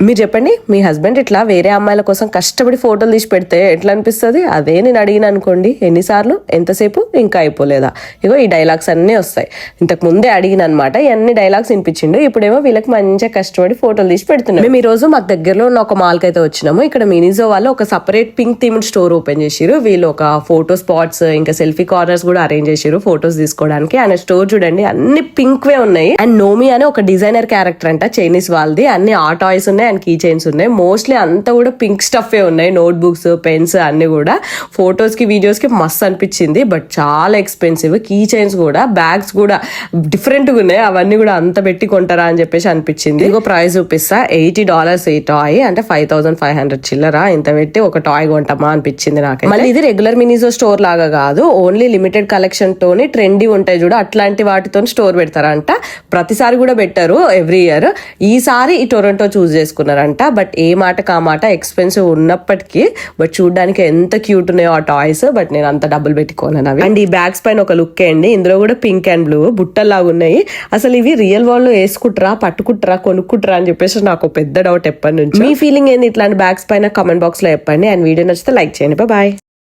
మీరు చెప్పండి, మీ హస్బెండ్ ఇట్లా వేరే అమ్మాయిల కోసం కష్టపడి ఫోటోలు తీసి పెడితే ఎట్లా అనిపిస్తుంది? అదే నేను అడిగిన అనుకోండి ఎన్నిసార్లు, ఎంతసేపు, ఇంకా అయిపోలేదా? ఇగో ఈ డైలాగ్స్ అన్నీ వస్తాయి. ఇంతకు ముందే అడిగిన అనమాట, ఇవన్నీ డైలాగ్స్ వినిపించిండు. ఇప్పుడేమో వీళ్ళకి మంచిగా కష్టపడి ఫోటోలు తీసి పెడుతున్నాం. మేము ఈ రోజు మాకు దగ్గరలో ఉన్న ఒక మాల్కి అయితే వచ్చినాము. ఇక్కడ మినిజో వాళ్ళు ఒక separate pink theme store open చేసిరు. వీళ్ళు ఒక ఫోటో స్పాట్స్ ఇంకా సెల్ఫీ కార్నర్స్ కూడా అరేంజ్ చేసిరు ఫోటోస్ తీసుకోవడానికి. ఆయన స్టోర్ చూడండి అన్ని పింక్ వే ఉన్నాయి. అండ్ నోమి అనే ఒక డిజైనర్ క్యారెక్టర్ అంట, చైనీస్ వాళ్ళది. అన్ని ఆ టాయ్స్ ఉన్నాయి అండ్ కీ చైన్స్ ఉన్నాయి. మోస్ట్లీ అంతా కూడా పింక్ స్టఫ్ ఉన్నాయి. నోట్ బుక్స్, పెన్స్ అన్ని కూడా. ఫొటోస్ కి వీడియోస్ కి మస్తు అనిపించింది, బట్ చాలా ఎక్స్పెన్సివ్. కీ చైన్స్ కూడా, బ్యాగ్స్ కూడా డిఫరెంట్ గా ఉన్నాయి. అవన్నీ కూడా అంత పెట్టి కొంటారా అని చెప్పేసి అనిపించింది. ఇంకో ప్రైస్ చూపిస్తా, $80 ఈ టాయ్, అంటే 5500 చిల్లరా. ఇంత పెట్టి ఒక టాయ్ కొంటామా అనిపించింది నాకు. మళ్ళీ ఇది రెగ్యులర్ మినిజో స్టోర్ లాగా కాదు, ఓన్లీ లిమిటెడ్ కలెక్షన్ తోని ట్రెండీ ఉంటాయి చూడ, అట్లాంటి వాటితో స్టోర్ పెడతారంట. ప్రతిసారి కూడా పెట్టారు ఎవ్రీ ఇయర్. ఈసారి ఈ టొరంటో చూస్ చేసుకున్నారంట. బట్ ఏ మాట కా మాట ఎక్స్పెన్సివ్ ఉన్నప్పటికీ బట్ చూడడానికి ఎంత క్యూట్ ఉన్నాయో ఆ టాయ్స్. బట్ నేను అంత డబ్బులు పెట్టుకోను అవి. అండ్ ఈ బ్యాగ్స్ పైన ఒక లుక్ వేయండి, ఇందులో కూడా పింక్ అండ్ బ్లూ బుట్టల్లాగా ఉన్నాయి. అసలు ఇవి రియల్ వాళ్ళు వేసుకుంటారా, పట్టుకుంటారా, కొనుక్కుంటారా అని చెప్పేసి నాకు పెద్ద డౌట్ ఎప్పటి నుంచి. మీ ఫీలింగ్ ఏంది ఇట్లాంటి బ్యాగ్స్ పైన కామెంట్ బాక్స్ లో చెప్పండి. అండ్ వీడియో నచ్చితే లైక్ చేయండి. బాయ్.